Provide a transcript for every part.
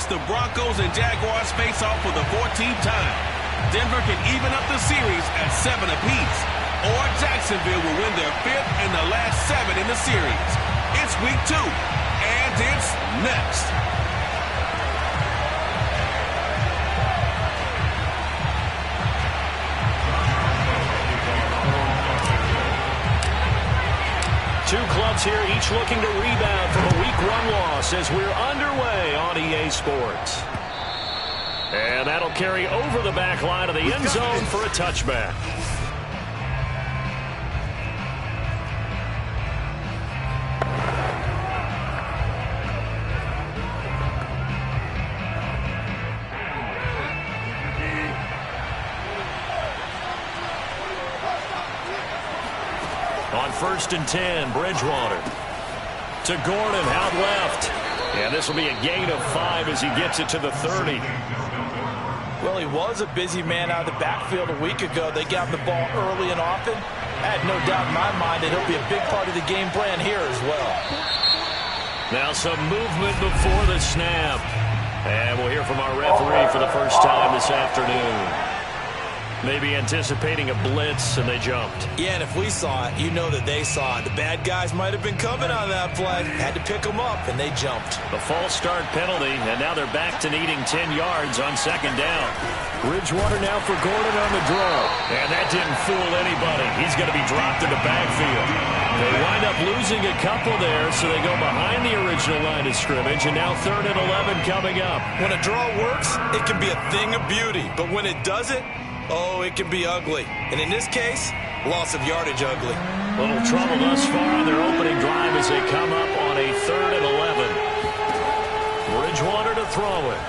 the Broncos and Jaguars face off for the 14th time. Denver can even up the series at 7 apiece. Or Jacksonville will win their 5th and the last 7 in the series. It's week 2, and it's next. Two clubs here, each looking to rebound from a Week 1 loss as we're underway on EA Sports. And that'll carry over the back line of the end zone for a touchback. On 1st and 10, Bridgewater to Gordon, out left. And this will be a gain of 5 as he gets it to the 30. Well, he was a busy man out of the backfield a week ago. They got him the ball early and often. I had no doubt in my mind that he'll be a big part of the game plan here as well. Now some movement before the snap. And we'll hear from our referee for the first time this afternoon. Maybe anticipating a blitz, and they jumped. Yeah, and if we saw it, you know that they saw it. The bad guys might have been coming on that play. Had to pick them up, and they jumped. A false start penalty, and now they're back to needing 10 yards on 2nd down. Bridgewater now for Gordon on the draw. And that didn't fool anybody. He's going to be dropped in the backfield. They wind up losing a couple there, so they go behind the original line of scrimmage, and now 3rd and 11 coming up. When a draw works, it can be a thing of beauty. But when it doesn't, oh, it can be ugly. And in this case, loss of yardage ugly. Little trouble thus far on their opening drive as they come up on a 3rd and 11. Bridgewater to throw it.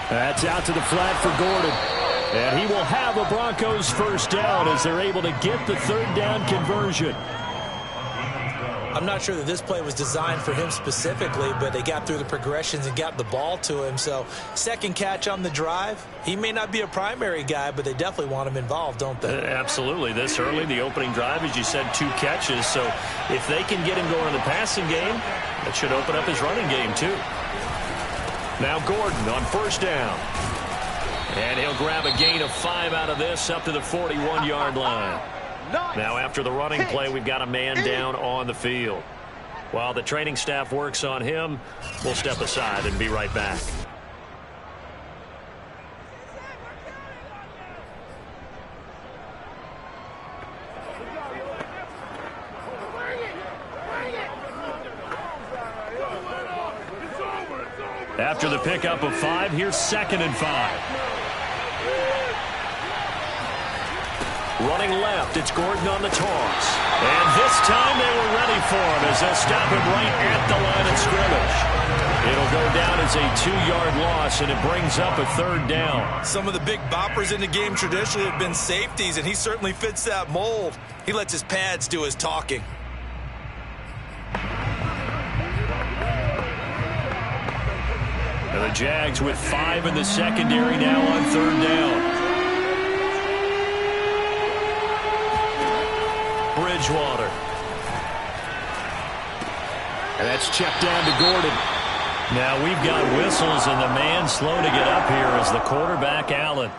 That's out to the flat for Gordon. And he will have a Broncos first down as they're able to get the 3rd down conversion. I'm not sure that this play was designed for him specifically, but they got through the progressions and got the ball to him. So, second catch on the drive. He may not be a primary guy, but they definitely want him involved, don't they? Absolutely. This early, the opening drive, as you said, 2 catches. So, if they can get him going in the passing game, that should open up his running game, too. Now Gordon on 1st down. And he'll grab a gain of 5 out of this up to the 41-yard line. Now after the running play, we've got a man down on the field. While the training staff works on him, we'll step aside and be right back. After the pickup of 5, here's 2nd and 5. Running left, it's Gordon on the toss. And this time they were ready for him as they'll stop him right at the line of scrimmage. It'll go down as a 2-yard loss, and it brings up a 3rd down. Some of the big boppers in the game traditionally have been safeties, and he certainly fits that mold. He lets his pads do his talking. And the Jags with 5 in the secondary now on 3rd down. Bridgewater. And that's checked down to Gordon. Now we've got whistles and the man slow to get up here is the quarterback, Allen.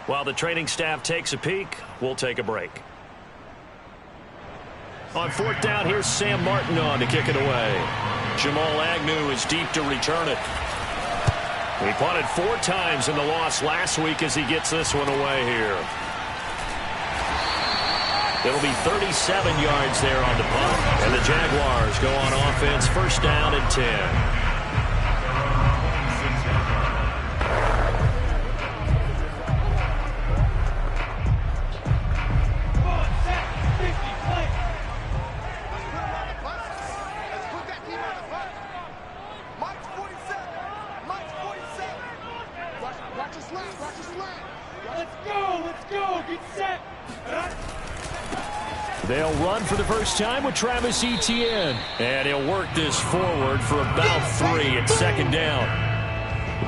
While the training staff takes a peek, we'll take a break. On 4th down, here's Sam Martin on to kick it away. Jamal Agnew is deep to return it. He punted 4 times in the loss last week as he gets this one away here. It'll be 37 yards there on the punt. And the Jaguars go on offense, 1st down and 10. They'll run for the first time with Travis Etienne. And he'll work this forward for about 3 at 2nd down.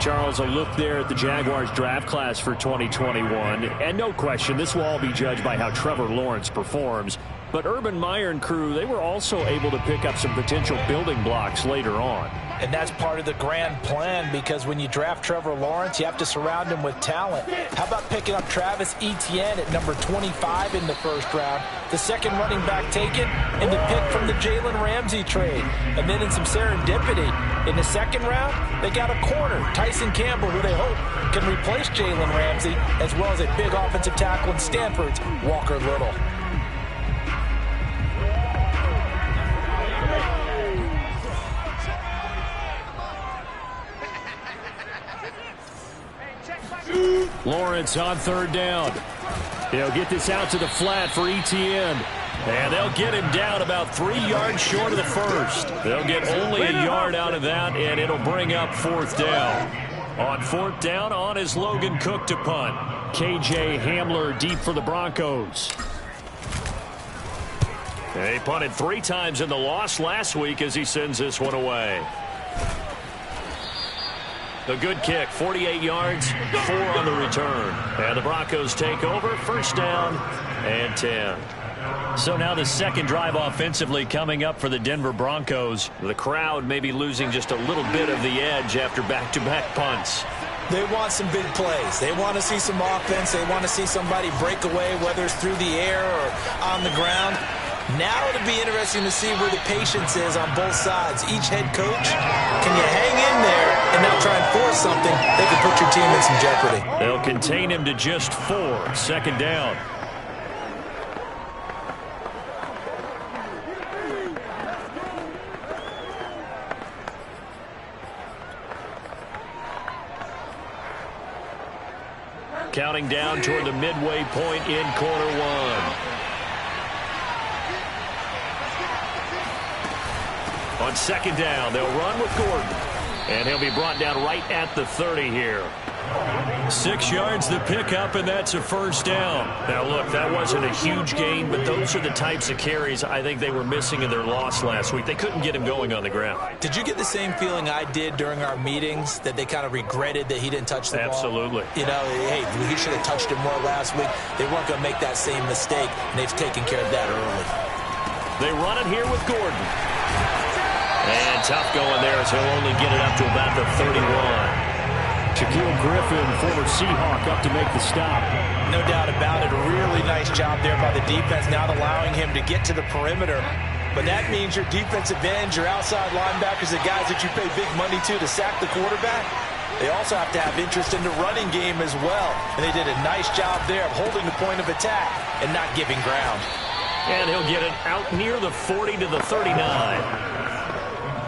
Charles, a look there at the Jaguars draft class for 2021. And no question, this will all be judged by how Trevor Lawrence performs. But Urban Meyer and crew, they were also able to pick up some potential building blocks later on. And that's part of the grand plan, because when you draft Trevor Lawrence, you have to surround him with talent. How about picking up Travis Etienne at number 25 in the first round, the second running back taken, and the pick from the Jalen Ramsey trade. And then in some serendipity, in the second round, they got a corner, Tyson Campbell, who they hope can replace Jalen Ramsey, as well as a big offensive tackle in Stanford's Walker Little. Lawrence on third down. He'll get this out to the flat for Etienne. And they'll get him down about 3 yards short of the first. They'll get only a yard out of that, and it'll bring up fourth down. On fourth down, on is Logan Cook to punt. KJ Hamler deep for the Broncos. They punted 3 times in the loss last week as he sends this one away. A good kick, 48 yards, 4 on the return. And the Broncos take over, first down and 10. So now the second drive offensively coming up for the Denver Broncos. The crowd may be losing just a little bit of the edge after back-to-back punts. They want some big plays. They want to see some offense. They want to see somebody break away, whether it's through the air or on the ground. Now it'll be interesting to see where the patience is on both sides. Each head coach, can you hang in there and not try and force something that could put your team in some jeopardy? They'll contain him to just 4. Second down. Counting down toward the midway point in quarter one. On second down, they'll run with Gordon. And he'll be brought down right at the 30 here. 6 yards the pickup, and that's a first down. Now, look, that wasn't a huge gain, but those are the types of carries I think they were missing in their loss last week. They couldn't get him going on the ground. Did you get the same feeling I did during our meetings, that they kind of regretted that he didn't touch the ball? Absolutely. You know, hey, he should have touched it more last week. They weren't going to make that same mistake, and they've taken care of that early. They run it here with Gordon. And tough going there as he'll only get it up to about the 31. Shaquille Griffin, former Seahawk, up to make the stop. No doubt about it. A really nice job there by the defense, not allowing him to get to the perimeter. But that means your defensive ends, your outside linebackers, the guys that you pay big money to sack the quarterback, they also have to have interest in the running game as well. And they did a nice job there of holding the point of attack and not giving ground. And he'll get it out near the 40 to the 39.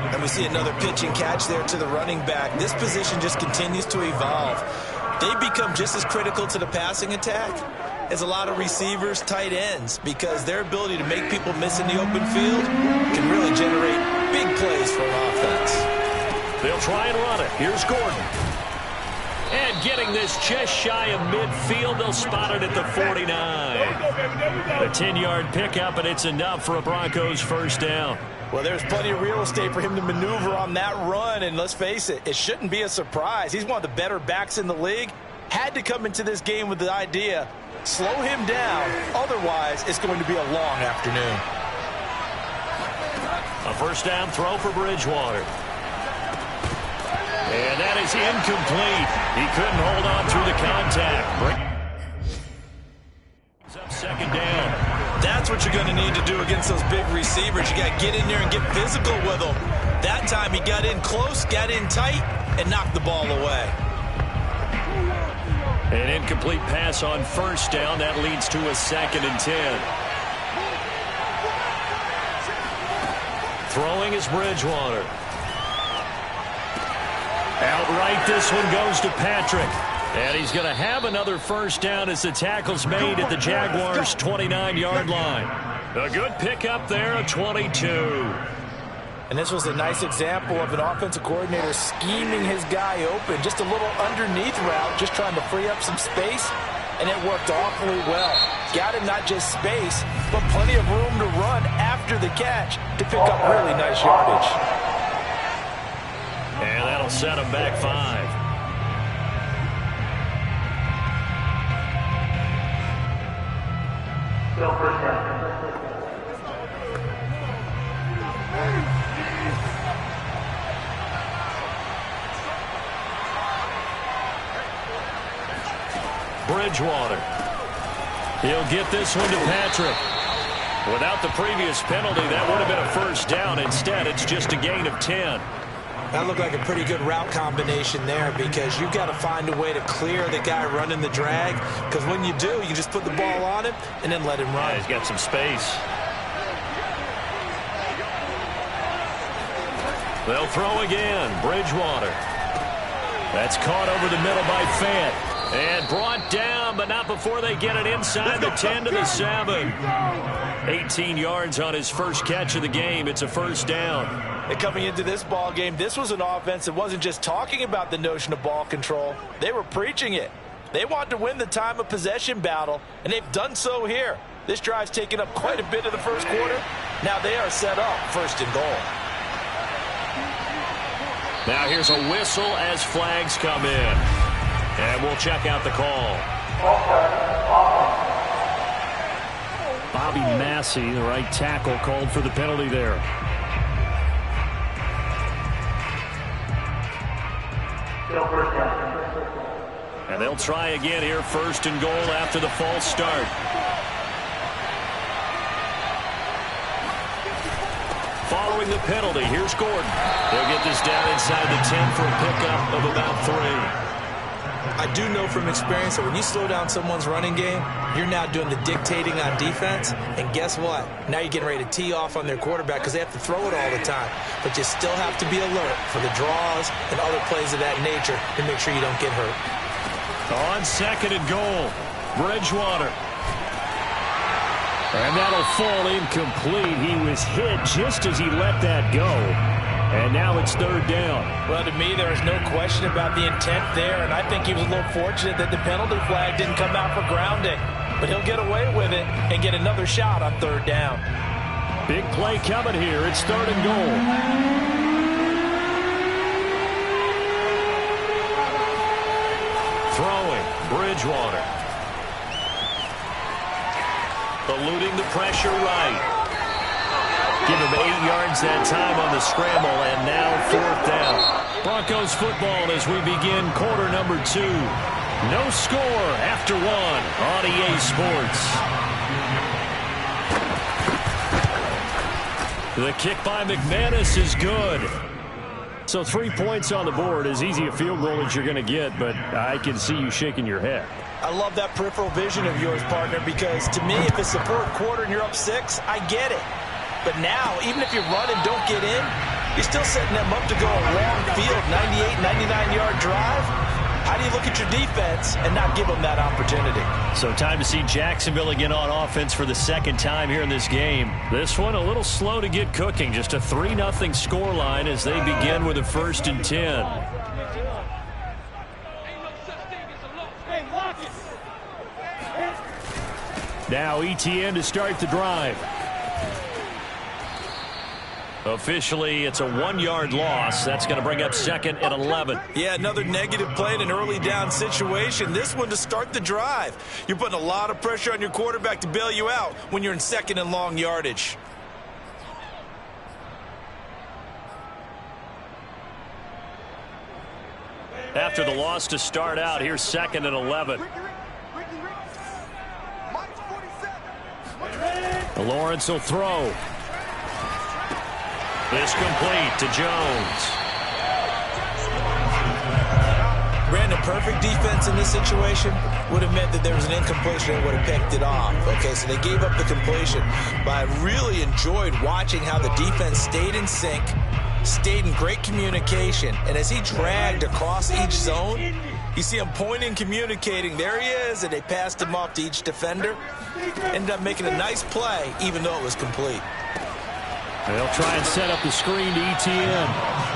And we see another pitch and catch there to the running back. This position just continues to evolve. They become just as critical to the passing attack as a lot of receivers, tight ends, because their ability to make people miss in the open field can really generate big plays for an offense. They'll try and run it. Here's Gordon. And getting this just shy of midfield, they'll spot it at the 49. A 10-yard pickup, and it's enough for a Broncos first down. Well, there's plenty of real estate for him to maneuver on that run, and let's face it, it shouldn't be a surprise. He's one of the better backs in the league. Had to come into this game with the idea, slow him down, otherwise it's going to be a long afternoon. A first down throw for Bridgewater. And that is incomplete. He couldn't hold on through the contact. Up second down. That's what you're going to need to do against those big receivers. You got to get in there and get physical with them. That time he got in close, got in tight, and knocked the ball away. An incomplete pass on first down. That leads to a 2nd and 10. Throwing is Bridgewater. Outright, this one goes to Patrick. And he's going to have another first down as the tackle's made at the Jaguars' 29-yard line. A good pickup there, a 22. And this was a nice example of an offensive coordinator scheming his guy open. Just a little underneath route, just trying to free up some space, and it worked awfully well. Got him not just space, but plenty of room to run after the catch to pick up really nice yardage. And that'll set him back 5. Bridgewater. He'll get this one to Patrick. Without the previous penalty, that would have been a first down. Instead, it's just a gain of 10. That looked like a pretty good route combination there because you've got to find a way to clear the guy running the drag, because when you do, you just put the ball on him and then let him run. Yeah, he's got some space. They'll throw again. Bridgewater. That's caught over the middle by Fant. And brought down, but not before they get it inside the 10 to the 7. 18 yards on his first catch of the game. It's a first down. And coming into this ball game, this was an offense that wasn't just talking about the notion of ball control. They were preaching it. They wanted to win the time of possession battle, and they've done so here. This drive's taken up quite a bit of the first quarter. Now they are set up first and goal. Now here's a whistle as flags come in. And we'll check out the call. Bobby Massey, the right tackle, called for the penalty there. And they'll try again here, first and goal after the false start. Following the penalty, here's Gordon. They'll get this down inside the 10 for a pickup of about 3. I do know from experience that when you slow down someone's running game, you're now doing the dictating on defense. And guess what? Now you're getting ready to tee off on their quarterback because they have to throw it all the time. But you still have to be alert for the draws and other plays of that nature to make sure you don't get hurt. On second and goal, Bridgewater. And that'll fall incomplete. He was hit just as he let that go. And now it's third down. Well, to me, there is no question about the intent there, and I think he was a little fortunate that the penalty flag didn't come out for grounding. But he'll get away with it and get another shot on third down. Big play coming here. It's third and goal. Throwing, Bridgewater. Eluding the pressure right. Give him 8 yards that time on the scramble, and now fourth down. Broncos football as we begin quarter number 2. No score after 1 on EA Sports. The kick by McManus is good. So 3 points on the board, as easy a field goal as you're going to get, but I can see you shaking your head. I love that peripheral vision of yours, partner, because to me, if it's the fourth quarter and you're up 6, I get it. But now, even if you run and don't get in, you're still setting them up to go a long field, 98, 99-yard drive. How do you look at your defense and not give them that opportunity? So time to see Jacksonville again on offense for the second time here in this game. This one a little slow to get cooking. Just a 3-0 scoreline as they begin with a 1st and 10. Now ETN to start the drive. Officially, it's a 1-yard loss. That's going to bring up second and 11. Yeah, another negative play in an early down situation. This one to start the drive. You're putting a lot of pressure on your quarterback to bail you out when you're in second and long yardage. After the loss to start out, here's second and 11. Lawrence will throw. This complete to Jones. Brandon, perfect defense in this situation would have meant that there was an incompletion and would have picked it off. Okay, so they gave up the completion. But I really enjoyed watching how the defense stayed in sync, stayed in great communication, and as he dragged across each zone, you see him pointing, communicating. There he is, and they passed him off to each defender. Ended up making a nice play, even though it was complete. They'll try and set up the screen to ETN.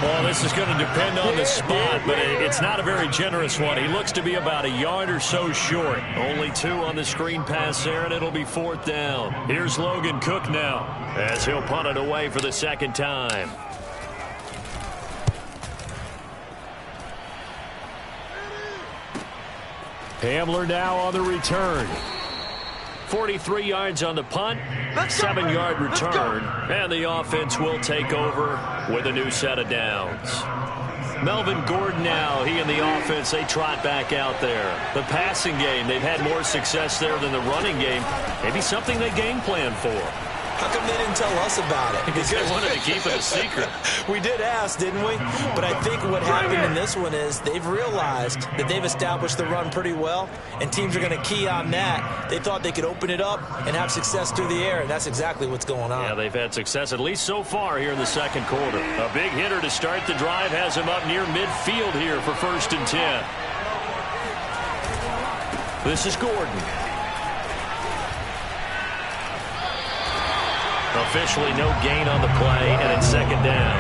Well, this is going to depend on the spot, but it's not a very generous one. He looks to be about a yard or so short. Only 2 on the screen pass there, and it'll be fourth down. Here's Logan Cook now as he'll punt it away for the second time. Hamler now on the return. 43 yards on the punt, 7-yard return, and the offense will take over with a new set of downs. Melvin Gordon now, he and the offense, they trot back out there. The passing game, they've had more success there than the running game. Maybe something they game plan for. How come they didn't tell us about it? Because they wanted to keep it a secret. We did ask, didn't we? But I think what happened in this one is they've realized that they've established the run pretty well, and teams are going to key on that. They thought they could open it up and have success through the air, and that's exactly what's going on. Yeah, they've had success, at least so far here in the second quarter. A big hitter to start the drive has him up near midfield here for 1st and 10. This is Gordon. Officially no gain on the play, and it's 2nd down.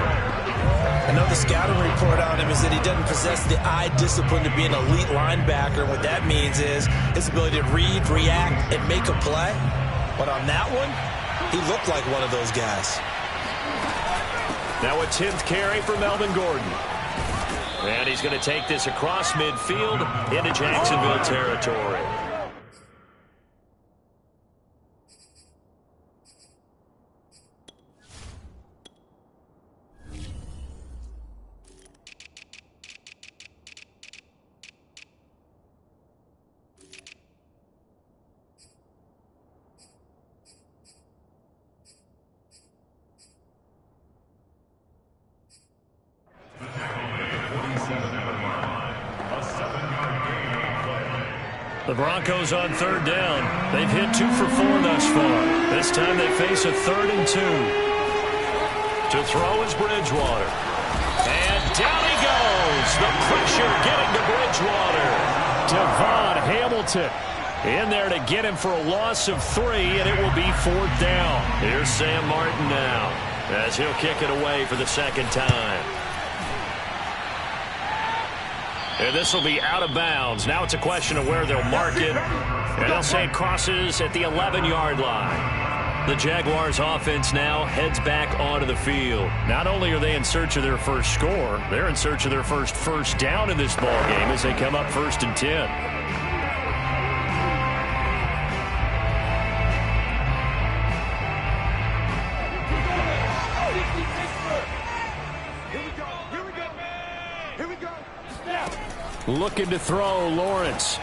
I know the scouting report on him is that he doesn't possess the eye discipline to be an elite linebacker. What that means is his ability to read, react, and make a play. But on that one, he looked like one of those guys. Now a 10th carry for Melvin Gordon. And he's going to take this across midfield into Jacksonville territory. The Broncos on 3rd down. They've hit 2 for 4 thus far. This time they face a 3rd and 2. To throw is Bridgewater. And down he goes. The pressure getting to Bridgewater. Devon Hamilton in there to get him for a loss of 3, and it will be 4th down. Here's Sam Martin now as he'll kick it away for the 2nd time. And this will be out of bounds. Now it's a question of where they'll mark it. And they'll say it crosses at the 11-yard line. The Jaguars offense now heads back onto the field. Not only are they in search of their first score, they're in search of their first down in this ball game as they come up 1st and 10. Looking to throw, Lawrence.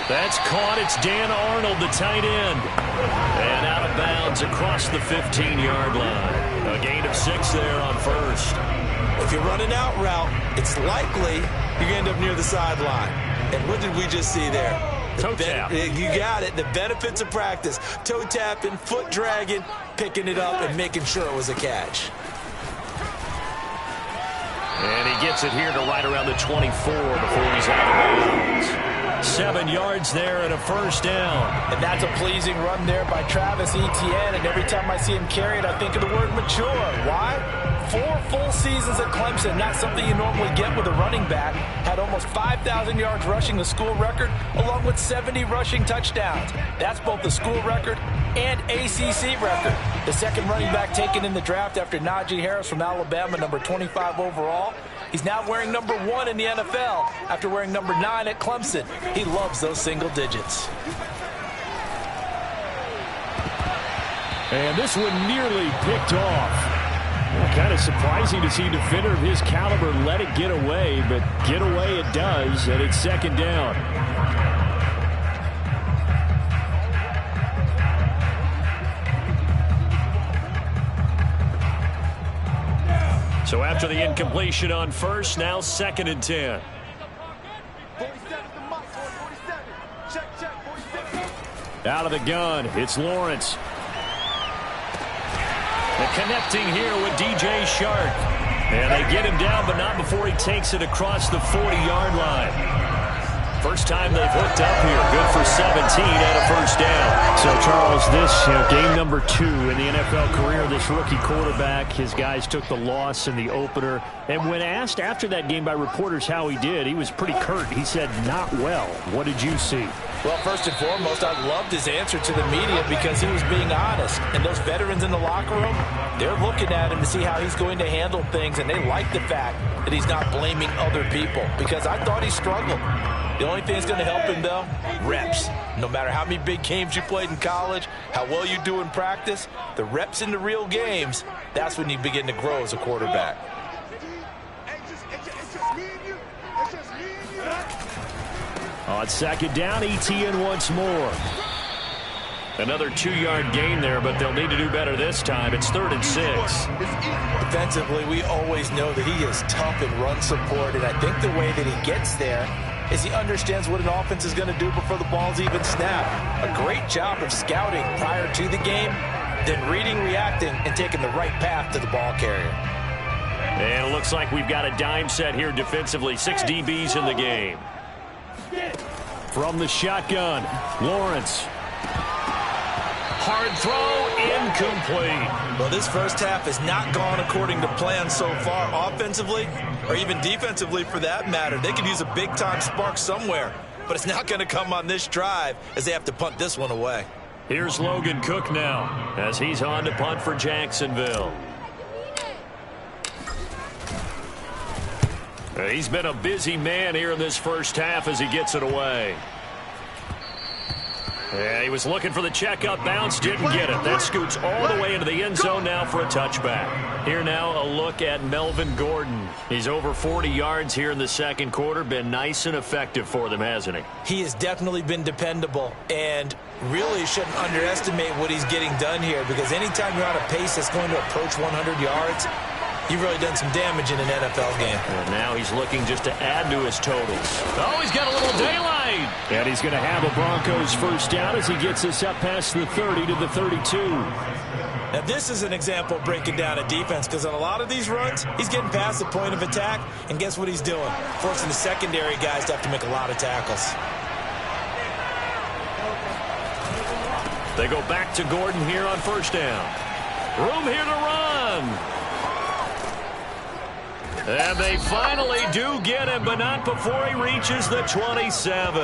That's caught. It's Dan Arnold, the tight end. And out of bounds across the 15-yard line. A gain of 6 there on 1st. If you're running out route, it's likely you're going to end up near the sideline. And what did we just see there? Toe tap. You got it. The benefits of practice. Toe tapping, foot dragging, picking it up, and making sure it was a catch. And he gets it here to right around the 24 before he's out of bounds. 7 yards there and a 1st down. And that's a pleasing run there by Travis Etienne. And every time I see him carry it, I think of the word mature. Why? 4 full seasons at Clemson. Not something you normally get with a running back. Had almost 5,000 yards rushing, the school record, along with 70 rushing touchdowns. That's both the school record and ACC record. The second running back taken in the draft after Najee Harris from Alabama, number 25 overall. He's now wearing number 1 in the NFL after wearing number 9 at Clemson. He loves those single digits. And this one nearly picked off. Well, kind of surprising to see a defender of his caliber let it get away, but get away it does, and it's 2nd down. So after the incompletion on 1st, now 2nd and 10. Out of the gun, it's Lawrence. And connecting here with DJ Shark. And they get him down, but not before he takes it across the 40-yard line. First time they've hooked up here. Good for 17 and a 1st down. So, Charles, this game number 2 in the NFL career, this rookie quarterback, his guys took the loss in the opener. And when asked after that game by reporters how he did, he was pretty curt. He said, not well. What did you see? Well, first and foremost, I loved his answer to the media because he was being honest. And those veterans in the locker room, they're looking at him to see how he's going to handle things. And they like the fact that he's not blaming other people because I thought he struggled. The only thing that's going to help him, though, reps. No matter how many big games you played in college, how well you do in practice, the reps in the real games, that's when you begin to grow as a quarterback. On second down, ETN once more. Another 2-yard gain there, but they'll need to do better this time. It's 3rd and 6. Defensively, we always know that he is tough in run support, and I think the way that he gets there is he understands what an offense is going to do before the ball's even snapped. A great job of scouting prior to the game, then reading, reacting, and taking the right path to the ball carrier. And it looks like we've got a dime set here defensively. 6 DBs in the game. From the shotgun, Lawrence. Hard throw, incomplete. Well, this first half has not gone according to plan so far offensively, or even defensively for that matter. They could use a big-time spark somewhere, but it's not going to come on this drive as they have to punt this one away. Here's Logan Cook now as he's on to punt for Jacksonville. He's been a busy man here in this first half as he gets it away. Yeah, he was looking for the check-up bounce, didn't get it. That scoots all the way into the end zone now for a touchback. Here now a look at Melvin Gordon. He's over 40 yards here in the second quarter. Been nice and effective for them, hasn't he? He has definitely been dependable, and really shouldn't underestimate what he's getting done here, because anytime you're on a pace that's going to approach 100 yards, you've really done some damage in an NFL game. And now he's looking just to add to his totals. Oh, he's got a little daylight. And he's going to have a Broncos first down as he gets us up past the 30 to the 32. Now, this is an example of breaking down a defense, because on a lot of these runs, he's getting past the point of attack, and guess what he's doing? Forcing the secondary guys to have to make a lot of tackles. They go back to Gordon here on first down. Room here to run. And they finally do get him, but not before he reaches the 27.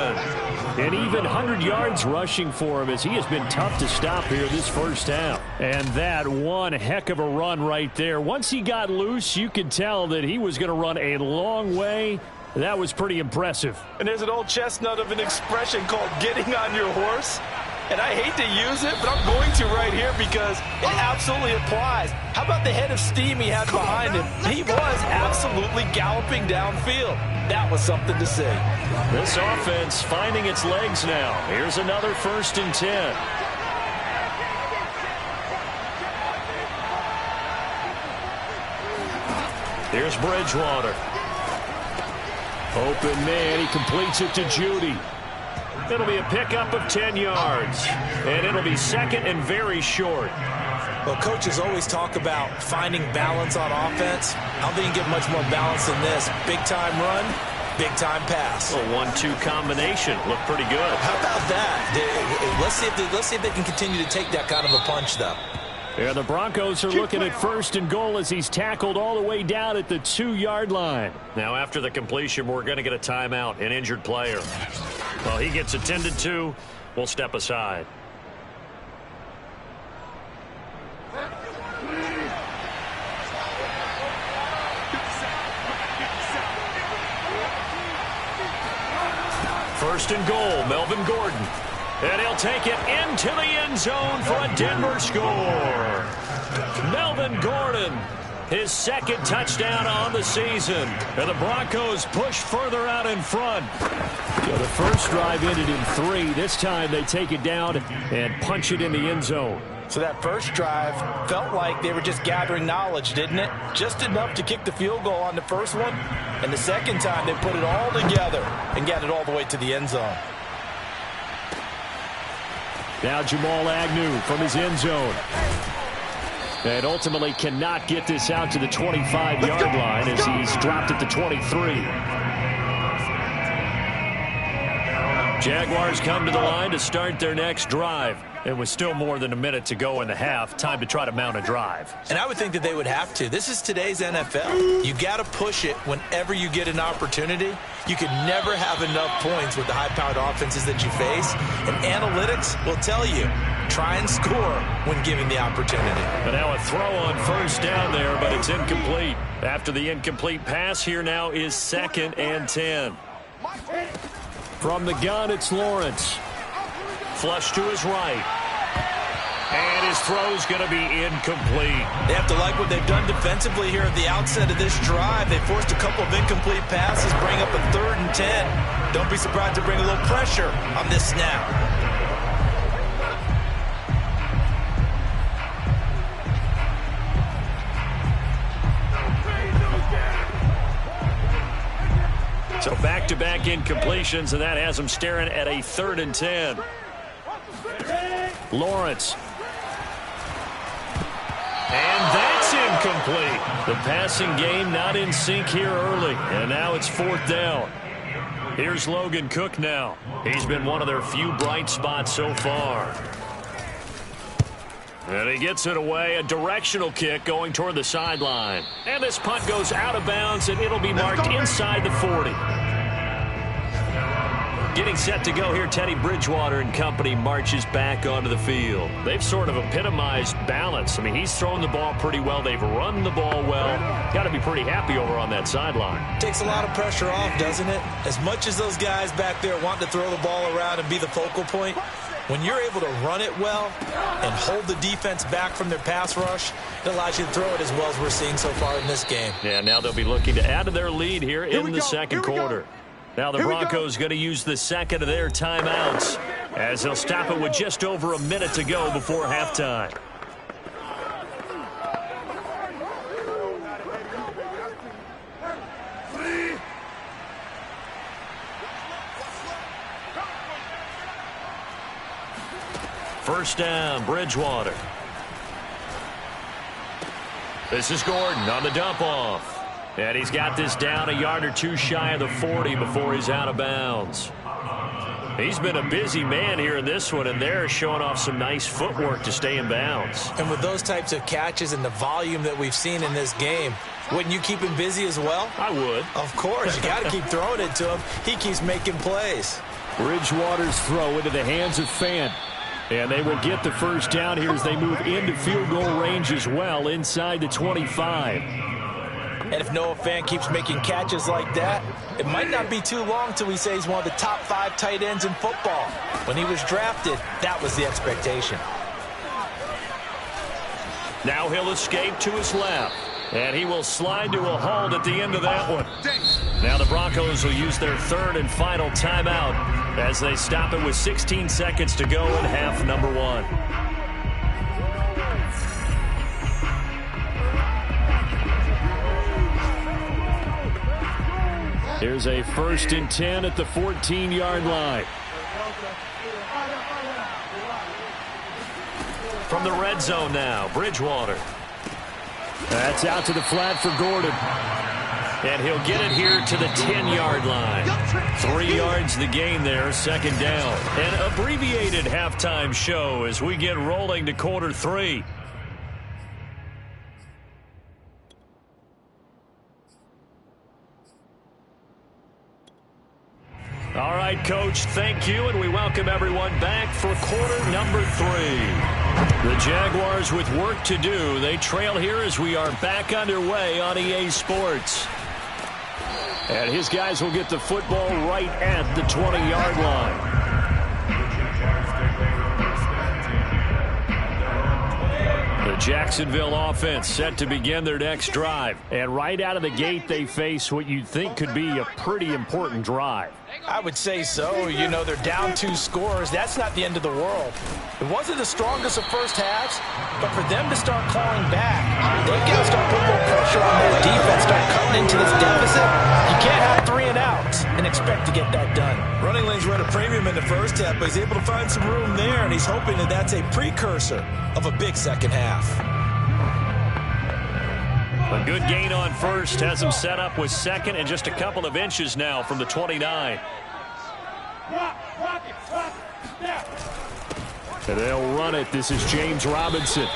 And even 100 yards rushing for him, as he has been tough to stop here this first half. And that one heck of a run right there. Once he got loose, you could tell that he was going to run a long way. That was pretty impressive. And there's an old chestnut of an expression called getting on your horse. And I hate to use it, but I'm going to right here because it absolutely applies. How about the head of steam he had behind him? He was absolutely galloping downfield. That was something to see. This offense finding its legs now. Here's another 1st and 10. Here's Bridgewater. Open man, he completes it to Judy. It'll be a pickup of 10 yards, and it'll be second and very short. Well, coaches always talk about finding balance on offense. I don't think you can get much more balance than this. Big-time run, big-time pass. A 1-2 combination. Looked pretty good. How about that? Let's see if they can continue to take that kind of a punch, though. Yeah, the Broncos are looking at 1st and goal as he's tackled all the way down at the 2-yard line. Now, after the completion, we're going to get a timeout, an injured player. Well, he gets attended to. We'll step aside. First and goal, Melvin Gordon. And he'll take it into the end zone for a Denver score. Melvin Gordon, his 2nd touchdown on the season. And the Broncos push further out in front. So the first drive ended in 3. This time they take it down and punch it in the end zone. So that first drive felt like they were just gathering knowledge, didn't it? Just enough to kick the field goal on the first one. And the second time they put it all together and got it all the way to the end zone. Now Jamal Agnew from his end zone. And ultimately cannot get this out to the 25-yard line as he's dropped at the 23. Jaguars come to the line to start their next drive. It was still more than a minute to go in the half. Time to try to mount a drive. And I would think that they would have to. This is today's NFL. You got to push it whenever you get an opportunity. You can never have enough points with the high-powered offenses that you face. And analytics will tell you, try and score when given the opportunity. But now a throw on first down there, but it's incomplete. After the incomplete pass, here now is 2nd and 10. From the gun, it's Lawrence. Flush to his right. And his throw's going to be incomplete. They have to like what they've done defensively here at the outset of this drive. They forced a couple of incomplete passes, bring up a 3rd and 10. Don't be surprised to bring a little pressure on this snap. So back-to-back incompletions, and that has them staring at a 3rd and 10. Lawrence. And that's incomplete. The passing game not in sync here early, and now it's 4th down. Here's Logan Cook now. He's been one of their few bright spots so far. And he gets it away, a directional kick going toward the sideline. And this punt goes out of bounds, and it'll be marked inside the 40. Getting set to go here, Teddy Bridgewater and company marches back onto the field. They've sort of epitomized balance. I mean, he's thrown the ball pretty well. They've run the ball well. Got to be pretty happy over on that sideline. Takes a lot of pressure off, doesn't it? As much as those guys back there want to throw the ball around and be the focal point, when you're able to run it well and hold the defense back from their pass rush, it allows you to throw it as well as we're seeing so far in this game. Yeah, now they'll be looking to add to their lead here in the second quarter. Now the Broncos going to use the second of their timeouts as they'll stop it with just over a minute to go before halftime. First down, Bridgewater. This is Gordon on the dump off. And he's got this down a yard or two shy of the 40 before he's out of bounds. He's been a busy man here in this one, and they're showing off some nice footwork to stay in bounds. And with those types of catches and the volume that we've seen in this game, wouldn't you keep him busy as well? I would. Of course. You got to keep throwing it to him. He keeps making plays. Bridgewater's throw into the hands of Fant. And they will get the first down here as they move into field goal range as well inside the 25. And if Noah Fant keeps making catches like that, it might not be too long till we say he's one of the top 5 tight ends in football. When he was drafted, that was the expectation. Now he'll escape to his left. And he will slide to a halt at the end of that one. Now the Broncos will use their 3rd and final timeout as they stop it with 16 seconds to go in half number 1. Here's a 1st and 10 at the 14-yard line. From the red zone now, Bridgewater. That's out to the flat for Gordon. And he'll get it here to the 10-yard line. 3 yards the gain there, 2nd down. An abbreviated halftime show as we get rolling to quarter 3. All right, Coach, thank you, and we welcome everyone back for quarter number 3. The Jaguars with work to do. They trail here as we are back underway on EA Sports. And his guys will get the football right at the 20-yard line. The Jacksonville offense set to begin their next drive. And right out of the gate, they face what you'd think could be a pretty important drive. I would say so. You know, they're down 2 scores. That's not the end of the world. It wasn't the strongest of first halves, but for them to start clawing back, they've got to start putting more pressure on their defense, start cutting into this deficit. You can't have 3 and outs and expect to get that done. Running lanes were at a premium in the first half, but he's able to find some room there, and he's hoping that that's a precursor of a big second half. A good gain on first has him set up with 2nd and just a couple of inches now from the 29. And they'll run it. This is James Robinson.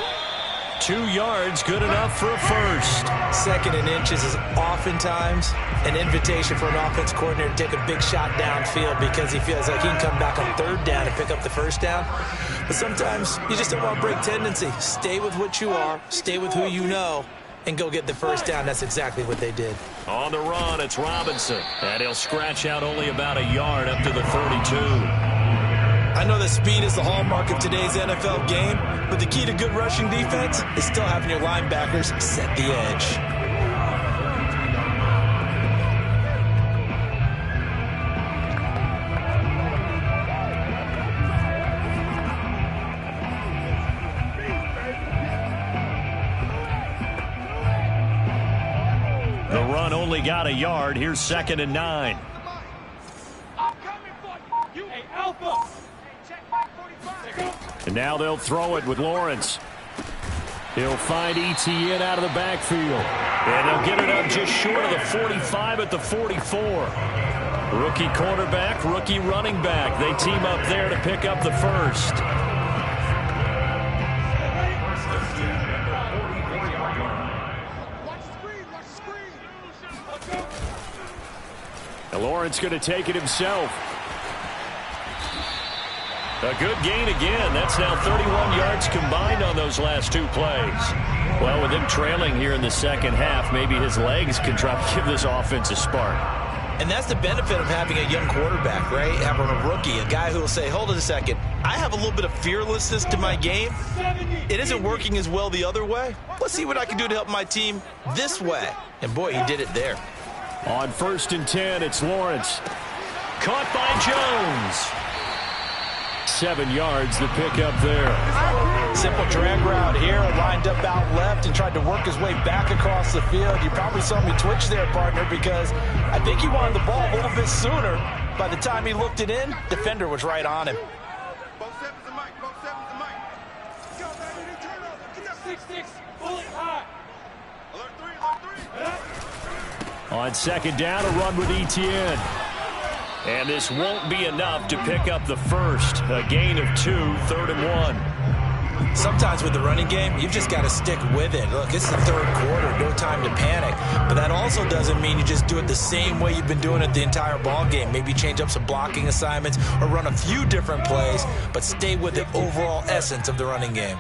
2 yards, good enough for a first. 2nd and inches is oftentimes an invitation for an offense coordinator to take a big shot downfield because he feels like he can come back on 3rd down and pick up the first down. But sometimes you just don't want to break tendency. Stay with what you are, stay with who you know, and go get the first down. That's exactly what they did. On the run, it's Robinson. And he'll scratch out only about a yard up to the 32. I know that speed is the hallmark of today's NFL game, but the key to good rushing defense is still having your linebackers set the edge. got a yard. Here's 2nd and 9. And now they'll throw it with Lawrence. He'll find Etienne out of the backfield. And they'll get it up just short of the 45 at the 44. Rookie quarterback, rookie running back. They team up there to pick up the first. And Lawrence going to take it himself. A good gain again. That's now 31 yards combined on those last 2 plays. Well, with him trailing here in the second half, maybe his legs can try to give this offense a spark. And that's the benefit of having a young quarterback, right? Having a rookie, a guy who will say, hold it a second, I have a little bit of fearlessness to my game. It isn't working as well the other way. Let's see what I can do to help my team this way. And boy, he did it there. On 1st and 10, it's Lawrence. Caught by Jones. 7 yards to pick up there. Simple drag route here, lined up out left and tried to work his way back across the field. You probably saw me twitch there, partner, because I think he wanted the ball a little bit sooner. By the time he looked it in, defender was right on him. On 2nd down, a run with Etienne. And this won't be enough to pick up the first. A gain of 2, 3rd and 1. Sometimes with the running game, you've just got to stick with it. Look, it's the 3rd quarter, no time to panic. But that also doesn't mean you just do it the same way you've been doing it the entire ball game. Maybe change up some blocking assignments or run a few different plays, but stay with the overall essence of the running game.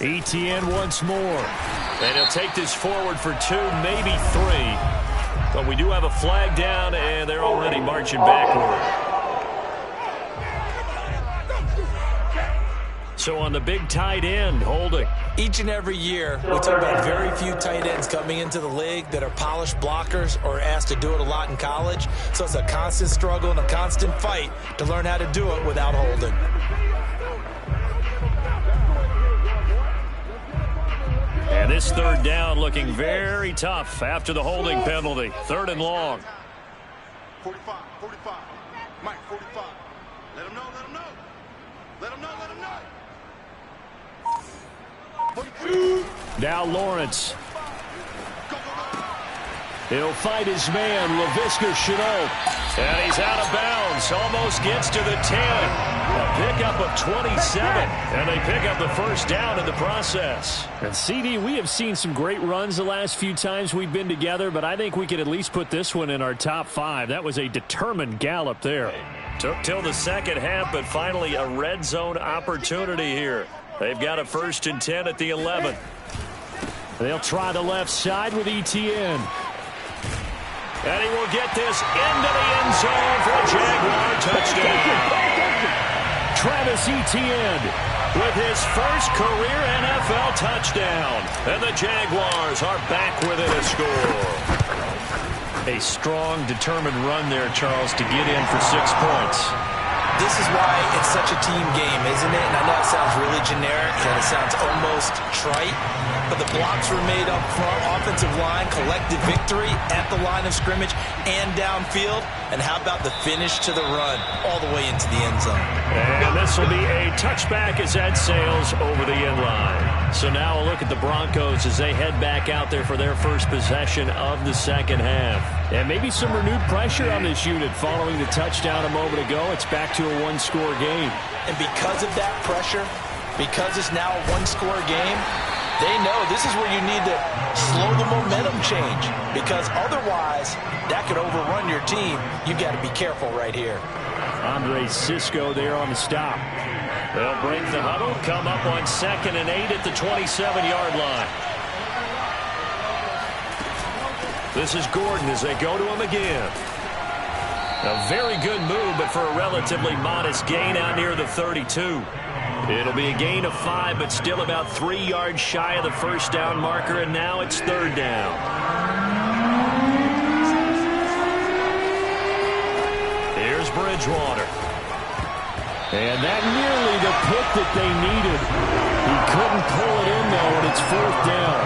Etienne once more. And he'll take this forward for 2, maybe 3. But we do have a flag down, and they're already marching backward. So on the big tight end, holding. Each and every year, we talk about very few tight ends coming into the league that are polished blockers or asked to do it a lot in college. So it's a constant struggle and a constant fight to learn how to do it without holding. And this 3rd down looking very tough after the holding penalty. 3rd and long. 45. Mike, 45. Let him know. Let him know. Now Lawrence. He'll fight his man, LaVisca Chenault. And he's out of bounds. Almost gets to the 10. A pickup of 27. And they pick up the first down in the process. And CD, we have seen some great runs the last few times we've been together, but I think we could at least put this one in our top 5. That was a determined gallop there. Took till the second half, but finally a red zone opportunity here. They've got a 1st and 10 at the 11. They'll try the left side with Etienne. And he will get this into the end zone for a Jaguar touchdown. Travis Etienne with his first career NFL touchdown. And the Jaguars are back within a score. A strong, determined run there, Charles, to get in for 6 points. This is why it's such a team game, isn't it? And I know it sounds really generic and it sounds almost trite, but the blocks were made up front, offensive line, collective victory at the line of scrimmage and downfield. And how about the finish to the run all the way into the end zone? And this will be a touchback as that sails over the end line. So now a look at the Broncos as they head back out there for their first possession of the second half. And maybe some renewed pressure on this unit following the touchdown a moment ago. It's back to a 1-score game. And because of that pressure, because it's now a 1-score game, they know this is where you need to slow the momentum change, because otherwise that could overrun your team. You got to be careful right here. Andre Cisco there on the stop. They'll break the huddle, come up on 2nd and 8 at the 27-yard line. This is Gordon as they go to him again. A very good move, but for a relatively modest gain out near the 32. It'll be a gain of 5, but still about 3 yards shy of the first down marker, and now it's 3rd down. Here's Bridgewater. And that nearly the pick that they needed. He couldn't pull it in, though, and it's 4th down.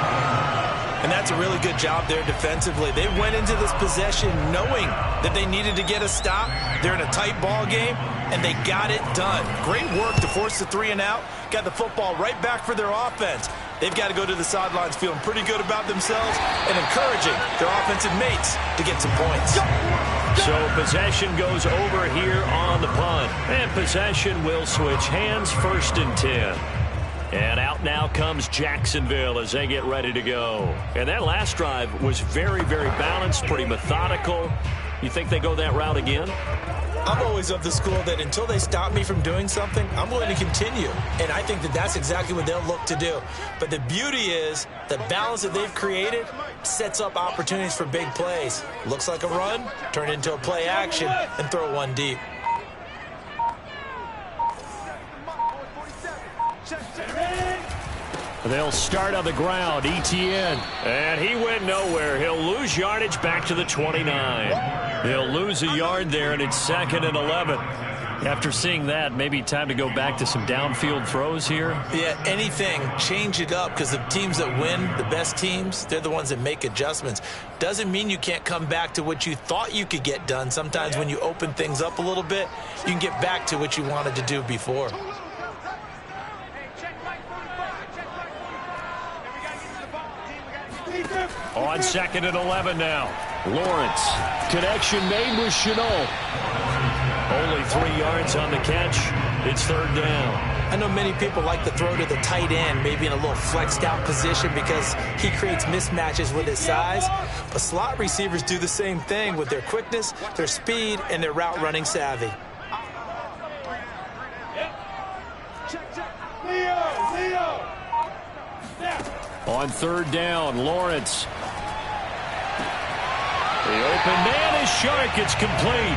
And that's a really good job there defensively. They went into this possession knowing that they needed to get a stop. They're in a tight ball game, and they got it done. Great work to force the 3 and out. Got the football right back for their offense. They've got to go to the sidelines feeling pretty good about themselves and encouraging their offensive mates to get some points. So possession goes over here on the punt. And possession will switch hands, 1st and 10. And out now comes Jacksonville as they get ready to go. And that last drive was very, very balanced, pretty methodical. You think they go that route again? I'm always of the school that until they stop me from doing something, I'm going to continue. And I think that that's exactly what they'll look to do. But the beauty is the balance that they've created sets up opportunities for big plays. Looks like a run, turn it into a play action, and throw one deep. They'll start on the ground. ETN. And he went nowhere. He'll lose yardage back to the 29. They'll lose a yard there, and it's 2nd and 11. After seeing that, maybe time to go back to some downfield throws here. Yeah, anything. Change it up, because the teams that win, the best teams, they're the ones that make adjustments. Doesn't mean you can't come back to what you thought you could get done. Sometimes when you open things up a little bit, you can get back to what you wanted to do before. On 2nd and 11 now. Lawrence. Connection made with Chenault. Only 3 yards on the catch. It's 3rd down. I know many people like to throw to the tight end, maybe in a little flexed out position because he creates mismatches with his size. But slot receivers do the same thing with their quickness, their speed, and their route running savvy. On 3rd down, Lawrence. The open man is Shark. It's complete.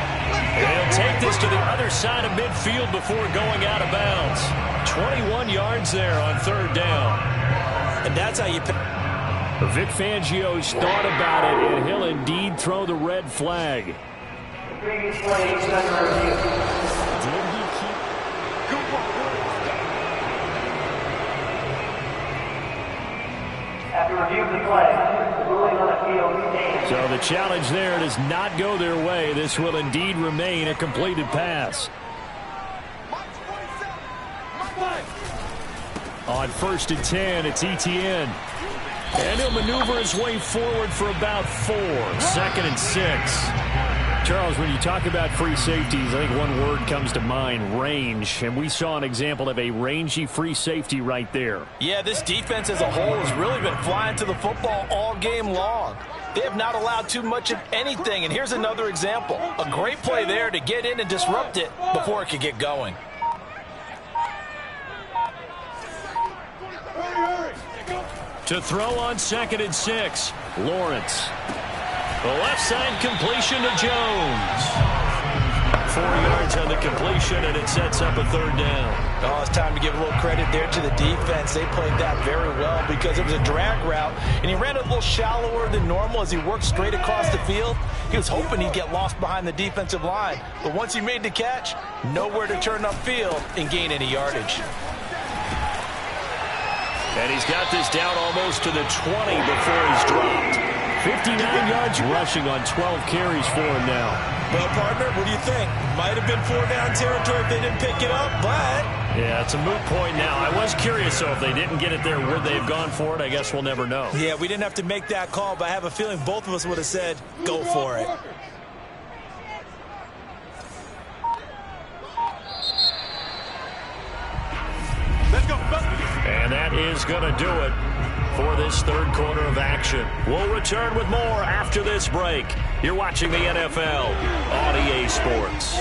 And he'll take this to the other side of midfield before going out of bounds. 21 yards there on 3rd down. And that's how you pick. Vic Fangio's thought about it, and he'll indeed throw the red flag. Previous play is under review. After review of the play, the ruling on the field stands. So the challenge there does not go their way. This will indeed remain a completed pass. On 1st and 10, it's ETN. And he'll maneuver his way forward for about 4. 2nd and 6. Charles, when you talk about free safeties, I think one word comes to mind, range. And we saw an example of a rangy free safety right there. Yeah, this defense as a whole has really been flying to the football all game long. They have not allowed too much of anything. And here's another example. A great play there to get in and disrupt it before it could get going. To throw on 2nd and 6, Lawrence. The left side completion to Jones. 4 yards on the completion, and it sets up a 3rd down. Oh, it's time to give a little credit there to the defense. They played that very well because it was a drag route, and he ran it a little shallower than normal as he worked straight across the field. He was hoping he'd get lost behind the defensive line, but once he made the catch, nowhere to turn upfield and gain any yardage. And he's got this down almost to the 20 before he's dropped. 59 yards rushing on 12 carries for him now. Well, partner, what do you think? Might have been 4-down territory if they didn't pick it up, but... Yeah, it's a moot point now. I was curious, so if they didn't get it there, would they have gone for it? I guess we'll never know. Yeah, we didn't have to make that call, but I have a feeling both of us would have said, go for it. Let's go. And that is going to do it for this 3rd quarter of action. We'll return with more after this break. You're watching the NFL on EA Sports.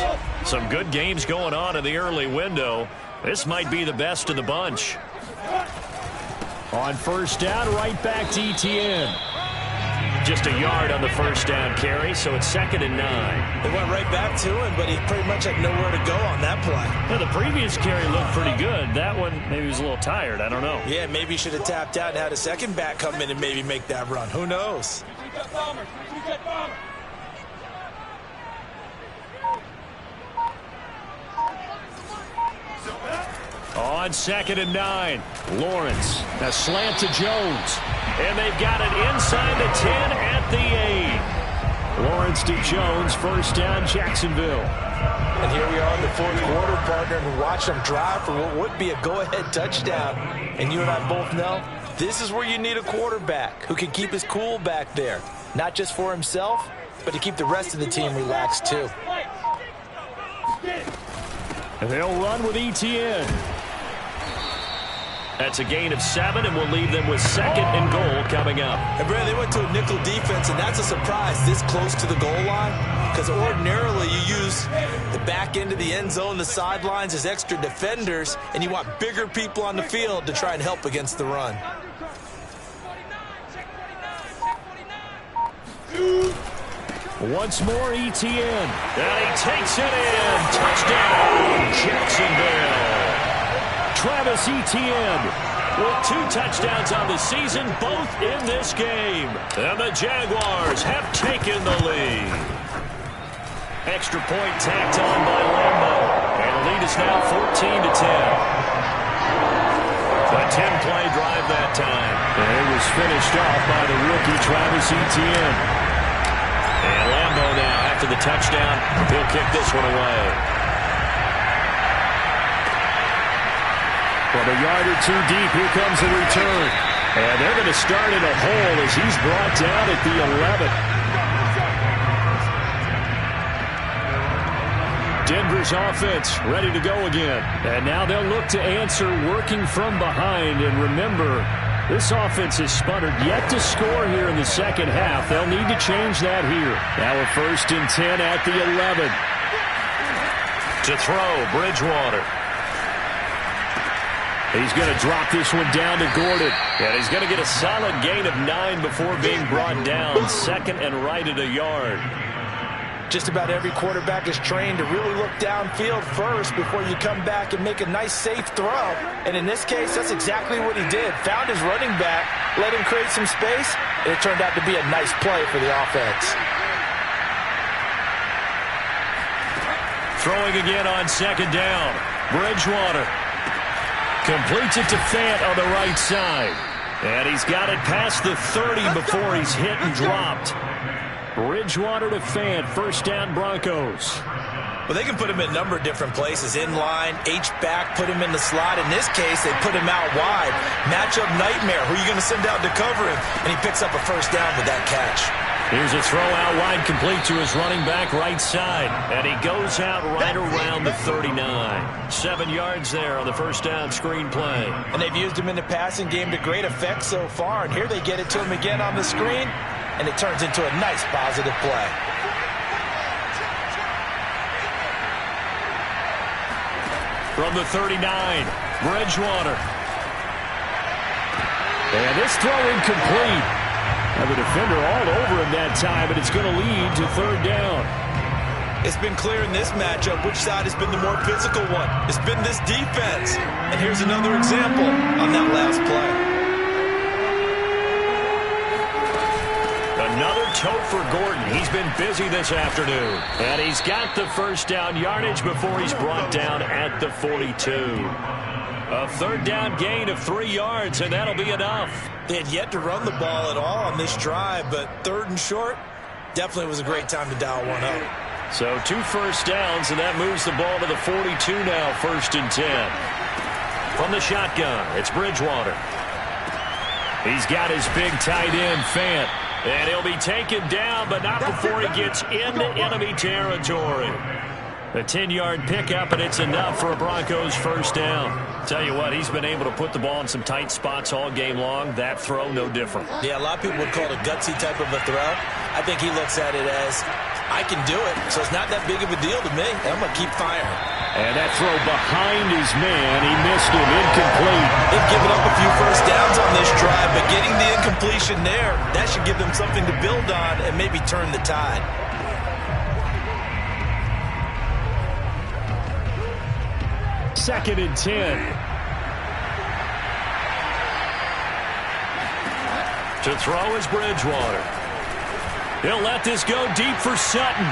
Some good games going on in the early window. This might be the best of the bunch. On 1st down, right back to ETN. Just a yard on the 1st down carry, so it's 2nd and 9. They went right back to him, but he pretty much had nowhere to go on that play. Well, the previous carry looked pretty good. That one, maybe he was a little tired. I don't know. Yeah, maybe he should have tapped out and had a second back come in and maybe make that run. Who knows? On 2nd and 9, Lawrence, a slant to Jones. And they've got it inside the 10 at the 8. Lawrence to Jones, first down, Jacksonville. And here we are in the fourth quarter, partner, and watch them drive for what would be a go-ahead touchdown. And you and I both know this is where you need a quarterback who can keep his cool back there. Not just for himself, but to keep the rest of the team relaxed too. And they'll run with ETN. That's a gain of 7, and we'll leave them with 2nd and goal coming up. And, Brad, they went to a nickel defense, and that's a surprise this close to the goal line, because ordinarily you use the back end of the end zone, the sidelines as extra defenders, and you want bigger people on the field to try and help against the run. Once more, ETN. And he takes it in. Touchdown, Jacksonville. Travis Etienne with 2 touchdowns on the season, both in this game. And the Jaguars have taken the lead. Extra point tacked on by Lambo. And the lead is now 14-10. A 10-play drive that time. And it was finished off by the rookie Travis Etienne. And Lambo now, after the touchdown, he'll kick this one away. From a yard or 2 deep, here comes the return. And they're going to start in a hole as he's brought down at the 11. Denver's offense ready to go again. And now they'll look to answer working from behind. And remember, this offense has sputtered yet to score here in the second half. They'll need to change that here. Now a 1st and 10 at the 11. To throw, Bridgewater. He's going to drop this one down to Gordon. And he's going to get a solid gain of 9 before being brought down. 2nd and right at a yard. Just about every quarterback is trained to really look downfield first before you come back and make a nice, safe throw. And in this case, that's exactly what he did. Found his running back, let him create some space, and it turned out to be a nice play for the offense. Throwing again on 2nd down. Bridgewater. Completes it to Fant on the right side. And he's got it past the 30 before he's hit and dropped. Bridgewater to Fant, 1st down Broncos. Well, they can put him in a number of different places. In line, H-back, put him in the slot. In this case, they put him out wide. Matchup nightmare. Who are you going to send out to cover him? And he picks up a 1st down with that catch. Here's a throw out wide, complete to his running back right side. And he goes out right around the 39. 7 yards there on the 1st down screen play. And they've used him in the passing game to great effect so far. And here they get it to him again on the screen. And it turns into a nice positive play. From the 39, Bridgewater. And this throw incomplete. Have a defender all over him that time, and it's going to lead to 3rd down. It's been clear in this matchup which side has been the more physical one. It's been this defense. And here's another example on that last play. Another tote for Gordon. He's been busy this afternoon. And he's got the 1st down yardage before he's brought down at the 42. A 3rd down gain of 3 yards, and that'll be enough. They had yet to run the ball at all on this drive, but 3rd and short definitely was a great time to dial one up. So 2 1st downs, and that moves the ball to the 42 now, 1st and 10. From the shotgun, it's Bridgewater. He's got his big tight end, Fant. And he'll be taken down, but not before he gets into enemy territory. A 10-yard pickup, and it's enough for a Broncos 1st down. Tell you what, he's been able to put the ball in some tight spots all game long. That throw, no different. Yeah, a lot of people would call it a gutsy type of a throw. I think he looks at it as, I can do it, so it's not that big of a deal to me. I'm going to keep firing. And that throw behind his man, he missed him, incomplete. They've given up a few 1st downs on this drive, but getting the incompletion there, that should give them something to build on and maybe turn the tide. Second and 10. To throw is Bridgewater. He'll let this go deep for Sutton.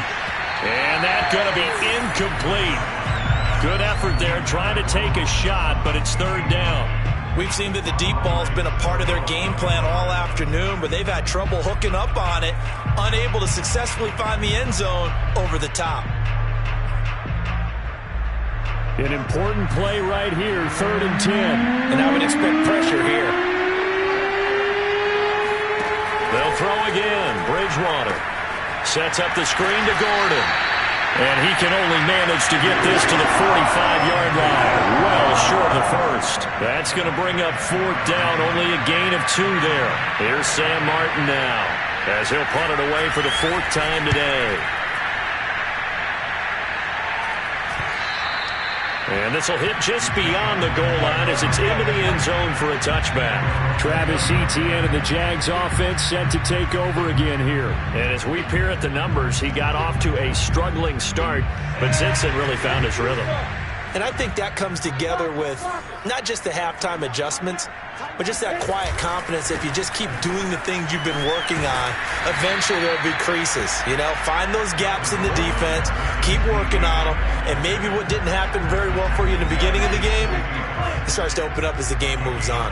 And that's going to be incomplete. Good effort there trying to take a shot, but it's 3rd down. We've seen that the deep ball's been a part of their game plan all afternoon, but they've had trouble hooking up on it, unable to successfully find the end zone over the top. An important play right here, 3rd and 10. And I would expect pressure here. They'll throw again. Bridgewater sets up the screen to Gordon. And he can only manage to get this to the 45-yard line. Well short of the first. That's going to bring up 4th down. Only a gain of 2 there. Here's Sam Martin now, as he'll punt it away for the 4th time today. And this will hit just beyond the goal line as it's into the end zone for a touchback. Travis Etienne and the Jags offense set to take over again here. And as we peer at the numbers, he got off to a struggling start, but since then really found his rhythm. And I think that comes together with not just the halftime adjustments, but just that quiet confidence. If you just keep doing the things you've been working on, eventually there'll be creases. You know, find those gaps in the defense, keep working on them, and maybe what didn't happen very well for you in the beginning of the game, it starts to open up as the game moves on.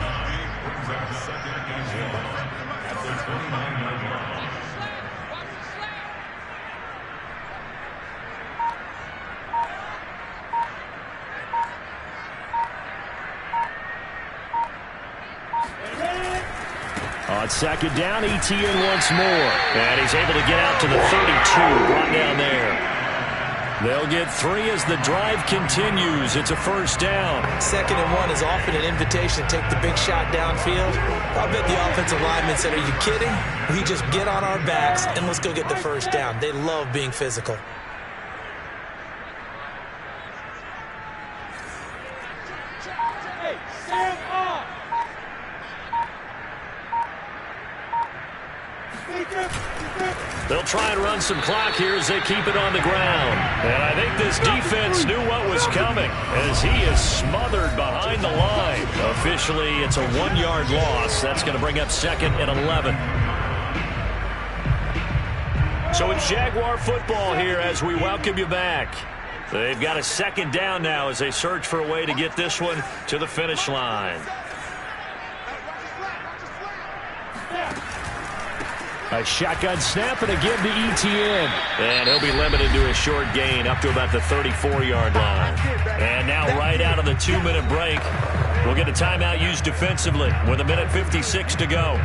On 2nd down, Etienne once more. And he's able to get out to the 32, brought down there. They'll get 3 as the drive continues. It's a 1st down. 2nd and 1 is often an invitation to take the big shot downfield. I bet the offensive lineman said, are you kidding? We just get on our backs and let's go get the 1st down. They love being physical. They'll try and run some clock here as they keep it on the ground. And I think this defense knew what was coming as he is smothered behind the line. Officially, it's a 1-yard loss. That's going to bring up 2nd and 11. So it's Jaguar football here as we welcome you back. They've got a 2nd down now as they search for a way to get this one to the finish line. A shotgun snap and again to Etienne. And he'll be limited to a short gain up to about the 34-yard line. And now right out of the 2-minute break, we'll get a timeout used defensively with 1:56 to go.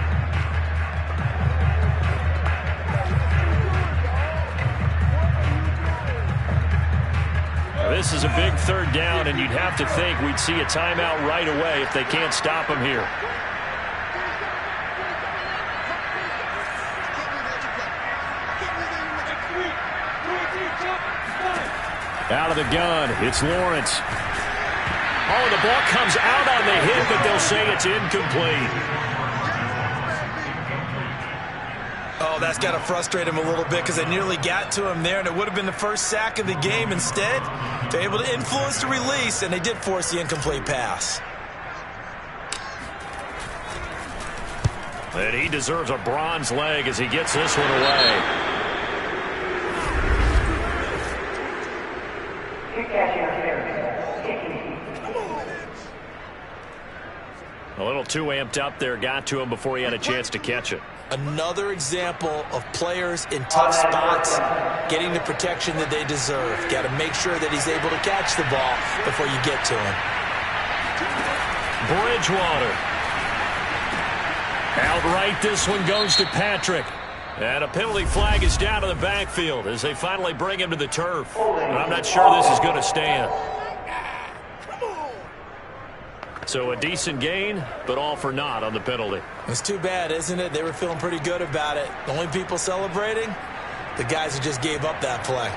This is a big 3rd down, and you'd have to think we'd see a timeout right away if they can't stop him here. Out of the gun, it's Lawrence. Oh, the ball comes out on the hit, but they'll say it's incomplete. Oh, that's got to frustrate him a little bit because they nearly got to him there, and it would have been the first sack of the game. Instead, they're able to influence the release, and they did force the incomplete pass. And he deserves a bronze leg as he gets this one away. A little too amped up there, got to him before he had a chance to catch it. Another example of players in tough spots getting the protection that they deserve. Got to make sure that he's able to catch the ball before you get to him. Bridgewater. Outright, this one goes to Patrick. And a penalty flag is down to the backfield as they finally bring him to the turf. And I'm not sure this is going to stand. So a decent gain, but all for naught on the penalty. It's too bad, isn't it? They were feeling pretty good about it. The only people celebrating, the guys who just gave up that play.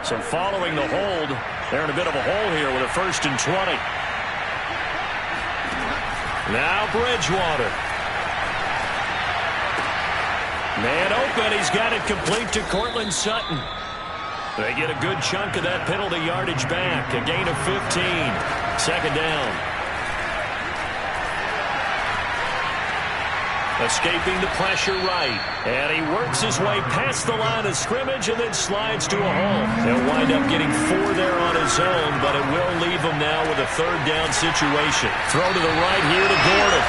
So following the hold, they're in a bit of a hole here with a 1st and 20. Now Bridgewater. Man open, he's got it complete to Cortland Sutton. They get a good chunk of that penalty yardage back. A gain of 15. 2nd down. Escaping the pressure right. And he works his way past the line of scrimmage and then slides to a hole. He'll wind up getting 4 there on his own, but it will leave him now with a 3rd down situation. Throw to the right here to Gordon.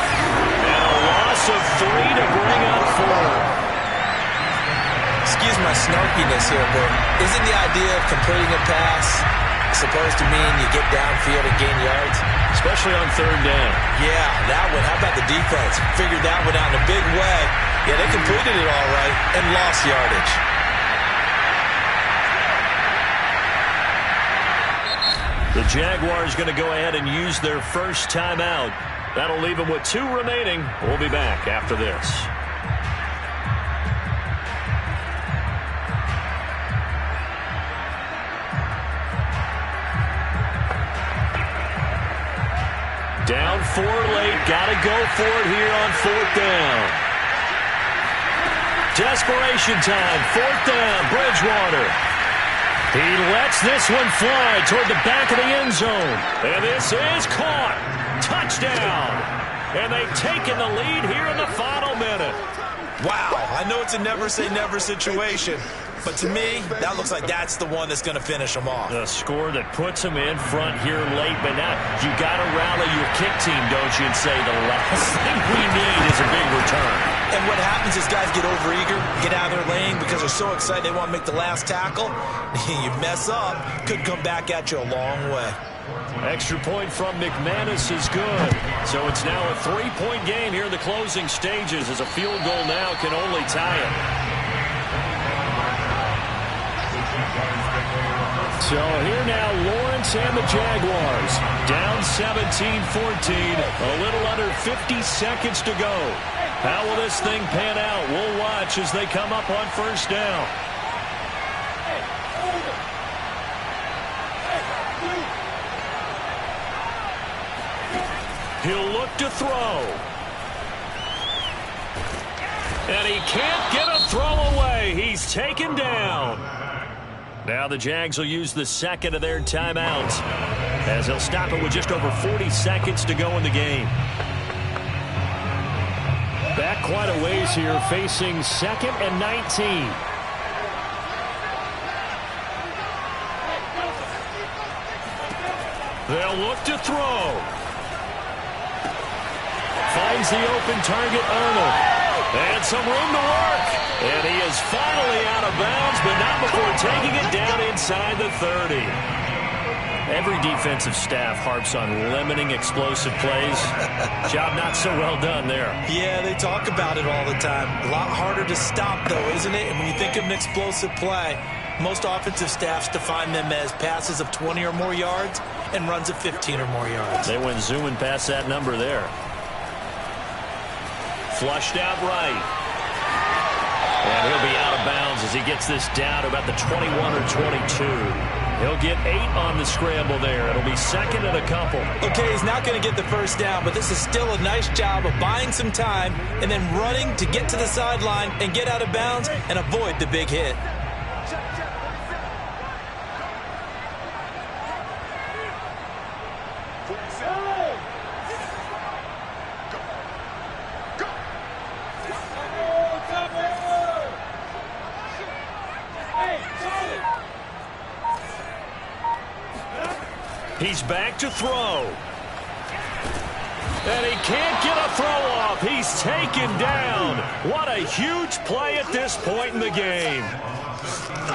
And a loss of 3 to bring up 4. Excuse my snarkiness here, but isn't the idea of completing a pass supposed to mean you get downfield and gain yards? Especially on 3rd down. Yeah, that one. How about the defense? Figured that one out in a big way. Yeah, they completed it all right and lost yardage. The Jaguars going to go ahead and use their first timeout. That'll leave them with 2 remaining. We'll be back after this. Down 4 late. Got to go for it here on 4th down. Desperation time. 4th down. Bridgewater. He lets this one fly toward the back of the end zone. And this is caught. Touchdown. And they've taken the lead here in the final minute. Wow. I know it's a never-say-never situation. But to me, that looks like that's the one that's going to finish them off. The score that puts them in front here late. But now you got to rally your kick team, don't you, and say the last thing we need is a big return. And what happens is guys get overeager, get out of their lane because they're so excited they want to make the last tackle. You mess up, could come back at you a long way. Extra point from McManus is good. So it's now a 3-point game here in the closing stages as a field goal now can only tie it. So here now, Lawrence and the Jaguars down 17-14, a little under 50 seconds to go. How will this thing pan out? We'll watch as they come up on 1st down. He'll look to throw. And he can't get a throw away. He's taken down. Now the Jags will use the 2nd of their timeouts as they'll stop it with just over 40 seconds to go in the game. Back quite a ways here, facing 2nd and 19. They'll look to throw. Finds the open target, Arnold. And some room to work. And he is finally out of bounds, but not before taking it down inside the 30. Every defensive staff harps on limiting explosive plays. Job not so well done there. Yeah, they talk about it all the time. A lot harder to stop, though, isn't it? And when you think of an explosive play, most offensive staffs define them as passes of 20 or more yards and runs of 15 or more yards. They went zooming past that number there. Flushed out right. And he'll be out of bounds as he gets this down to about the 21 or 22. He'll get 8 on the scramble there. It'll be 2nd and a couple. Okay, he's not going to get the 1st down, but this is still a nice job of buying some time and then running to get to the sideline and get out of bounds and avoid the big hit. He's back to throw. And he can't get a throw off. He's taken down. What a huge play at this point in the game.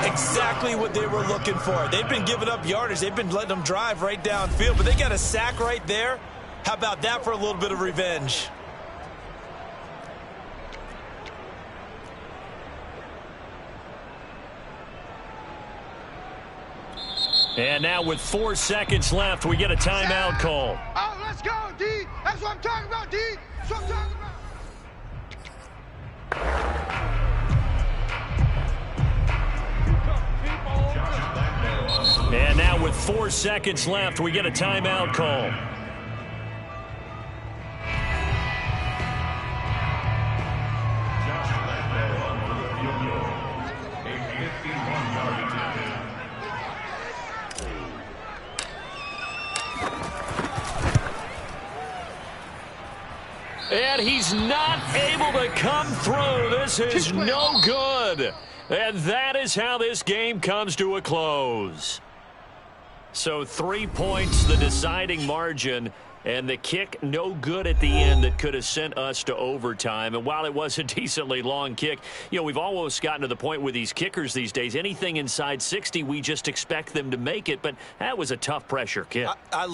Exactly what they were looking for. They've been giving up yardage. They've been letting them drive right downfield, but they got a sack right there. How about that for a little bit of revenge? And now with 4 seconds left, we get a timeout call. Oh, let's go, D. That's what I'm talking about, D. That's what I'm talking about. And now with 4 seconds left, we get a timeout call. And he's not able to come through. This is no good. And that is how this game comes to a close. So 3 points, the deciding margin, and the kick no good at the end that could have sent us to overtime. And while it was a decently long kick, you know, we've almost gotten to the point with these kickers these days, anything inside 60, we just expect them to make it. But that was a tough pressure kick. I